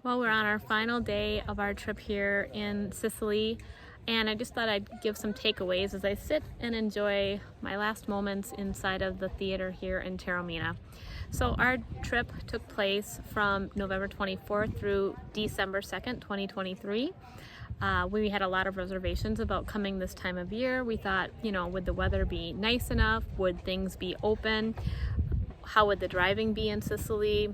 Well, we're on our final day of our trip here in Sicily, and I just thought I'd give some takeaways as I sit and enjoy my last moments inside of the theater here in Taormina. So our trip took place from November 24th through December 2nd, 2023. We had a lot of reservations about coming this time of year. We thought, would the weather be nice enough? Would things be open? How would the driving be in Sicily?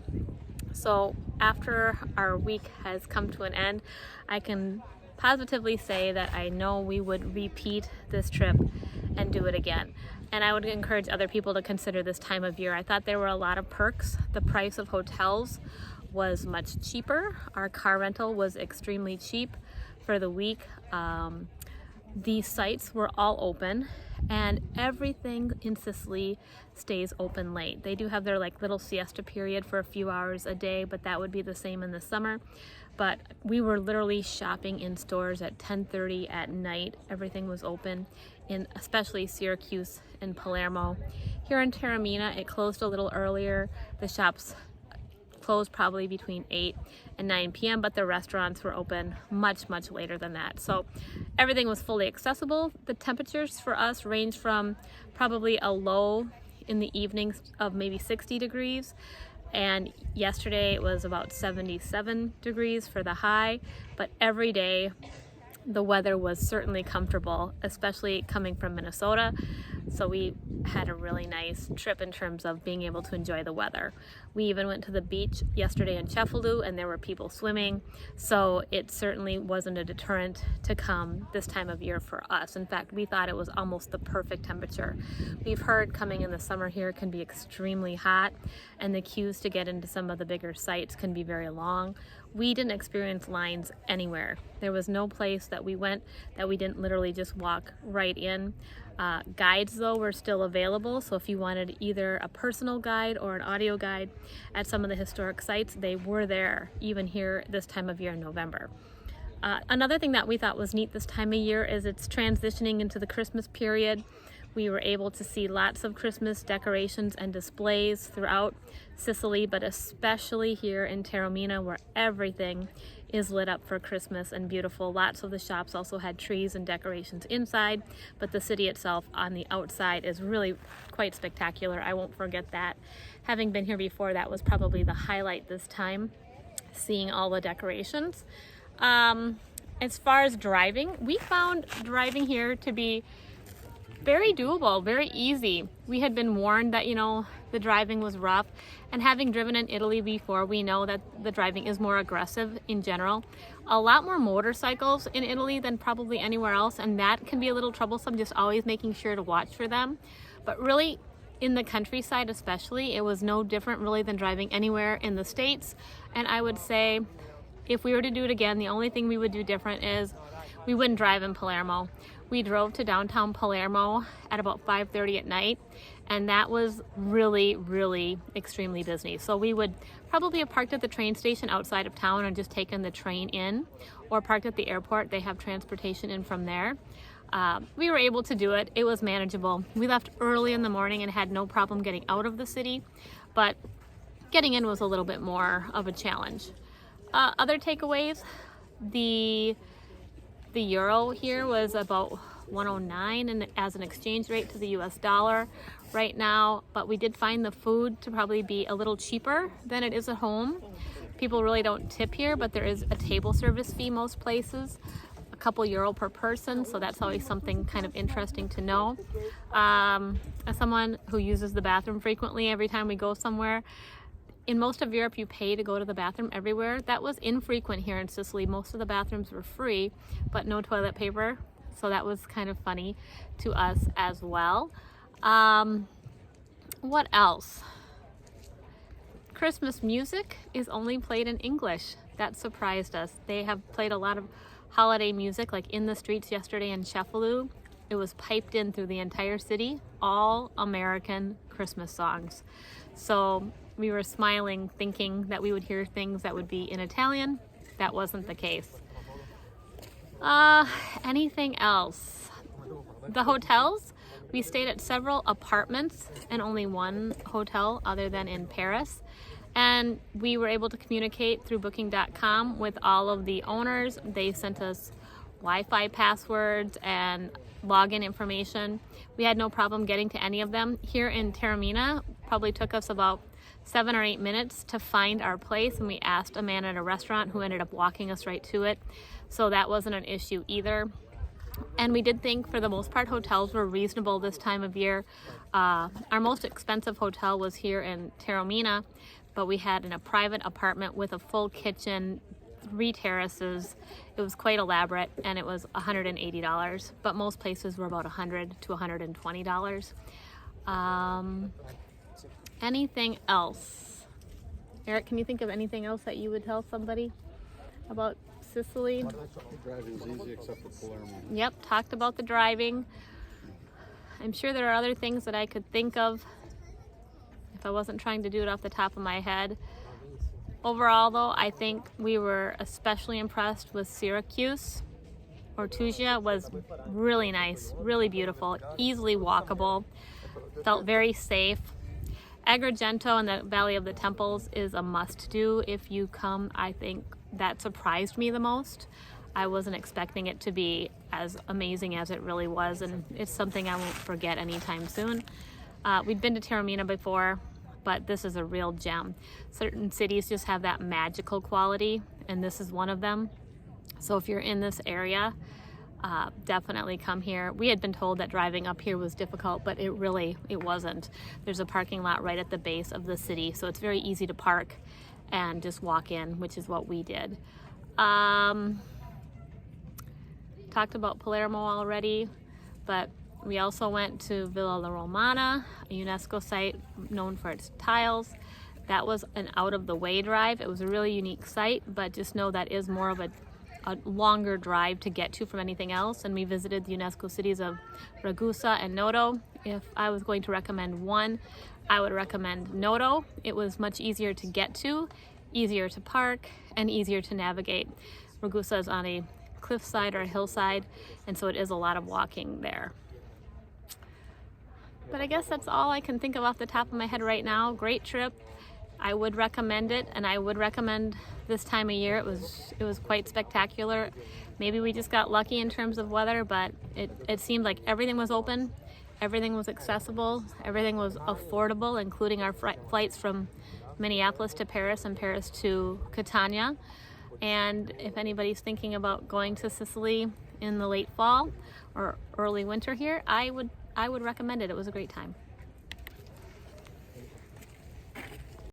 So after our week has come to an end, I can positively say that I know we would repeat this trip and do it again. And I would encourage other people to consider this time of year. I thought there were a lot of perks. The price of hotels was much cheaper. Our car rental was extremely cheap for the week. These sites were all open, and everything in Sicily stays open late. They do have their little siesta period for a few hours a day, but that would be the same in the summer. But we were literally shopping in stores at 10:30 at night. Everything was open in especially Syracuse and Palermo. Here in Taormina, it closed a little earlier. The shops closed probably between 8 and 9 p.m., but the restaurants were open much later than that. So everything was fully accessible. The temperatures for us ranged from probably a low in the evenings of maybe 60 degrees, and yesterday it was about 77 degrees for the high, but every day the weather was certainly comfortable, especially coming from Minnesota. So we had a really nice trip in terms of being able to enjoy the weather. We even went to the beach yesterday in Cefalù, and there were people swimming. So it certainly wasn't a deterrent to come this time of year for us. In fact, we thought it was almost the perfect temperature. We've heard coming in the summer here can be extremely hot, and the queues to get into some of the bigger sites can be very long. We didn't experience lines anywhere. There was no place that we went that we didn't literally just walk right in. Guides, though, were still available, so if you wanted either a personal guide or an audio guide at some of the historic sites, they were there even here this time of year in November. Another thing that we thought was neat this time of year is it's transitioning into the Christmas period. We were able to see lots of Christmas decorations and displays throughout Sicily, but especially here in Taormina, where everything is lit up for Christmas and beautiful. Lots of the shops also had trees and decorations inside, but the city itself on the outside is really quite spectacular. I won't forget that. Having been here before, that was probably the highlight this time, seeing all the decorations. As far as driving, we found driving here to be very doable, very easy. We had been warned that, the driving was rough, and having driven in Italy before, we know that the driving is more aggressive in general. A lot more motorcycles in Italy than probably anywhere else, and that can be a little troublesome, just always making sure to watch for them. But really, in the countryside especially, it was no different really than driving anywhere in the States. And I would say, if we were to do it again, the only thing we would do different is we wouldn't drive in Palermo. We drove to downtown Palermo at about 5:30 at night, and that was really extremely busy. So we would probably have parked at the train station outside of town and just taken the train in, or parked at the airport. They have transportation in from there. We were able to do it. It was manageable. We left early in the morning and had no problem getting out of the city, but getting in was a little bit more of a challenge. Other takeaways, the euro here was about 109 and as an exchange rate to the US dollar right now, but we did find the food to probably be a little cheaper than it is at home. People really don't tip here, but there is a table service fee most places, a couple euro per person, so that's always something kind of interesting to know. As someone who uses the bathroom frequently every time we go somewhere, in most of Europe, you pay to go to the bathroom everywhere. That was infrequent here in Sicily. Most of the bathrooms were free, but no toilet paper. So that was kind of funny to us as well. What else? Christmas music is only played in English. That surprised us. They have played a lot of holiday music, like in the streets yesterday in Cefalù. It was piped in through the entire city, all American Christmas songs. So we were smiling, thinking that we would hear things that would be in Italian. That wasn't the case. Anything else? The hotels, we stayed at several apartments and only one hotel other than in Paris. And we were able to communicate through booking.com with all of the owners. They sent us Wi-Fi passwords and login information. We had no problem getting to any of them. Here in Taormina, probably took us about 7 or 8 minutes to find our place, and we asked a man at a restaurant who ended up walking us right to it. So that wasn't an issue either. And we did think, for the most part, hotels were reasonable this time of year. Our most expensive hotel was here in Taormina, but we had a private apartment with a full kitchen, 3 terraces. It was quite elaborate, and it was $180, but most places were about $100 to $120. Anything else? Eric, can you think of anything else that you would tell somebody about Sicily? The driving's easy except for Palermo. Yep, talked about the driving. I'm sure there are other things that I could think of if I wasn't trying to do it off the top of my head. Overall, though, I think we were especially impressed with Syracuse. Ortugia was really nice, really beautiful, easily walkable, felt very safe. Agrigento and the Valley of the Temples is a must-do if you come. I think that surprised me the most. I wasn't expecting it to be as amazing as it really was, and it's something I won't forget anytime soon. We'd been to Taormina before, but this is a real gem. Certain cities just have that magical quality, and this is one of them. So if you're in this area, definitely come here. We had been told that driving up here was difficult, but it wasn't. There's a parking lot right at the base of the city, so it's very easy to park and just walk in, which is what we did. Talked about Palermo already, but we also went to Villa La Romana, a UNESCO site known for its tiles. That was an out-of-the-way drive. It was a really unique site, but just know that is more of a longer drive to get to from anything else. And we visited the UNESCO cities of Ragusa and Noto. If I was going to recommend one, I would recommend Noto. It was much easier to get to, easier to park, and easier to navigate. Ragusa is on a cliffside or a hillside, and so it is a lot of walking there. But I guess that's all I can think of off the top of my head right now. Great trip. I would recommend it, and I would recommend this time of year. It was quite spectacular. Maybe we just got lucky in terms of weather, but it seemed like everything was open, everything was accessible, everything was affordable, including our flights from Minneapolis to Paris and Paris to Catania. And if anybody's thinking about going to Sicily in the late fall or early winter here, I would recommend it. It was a great time.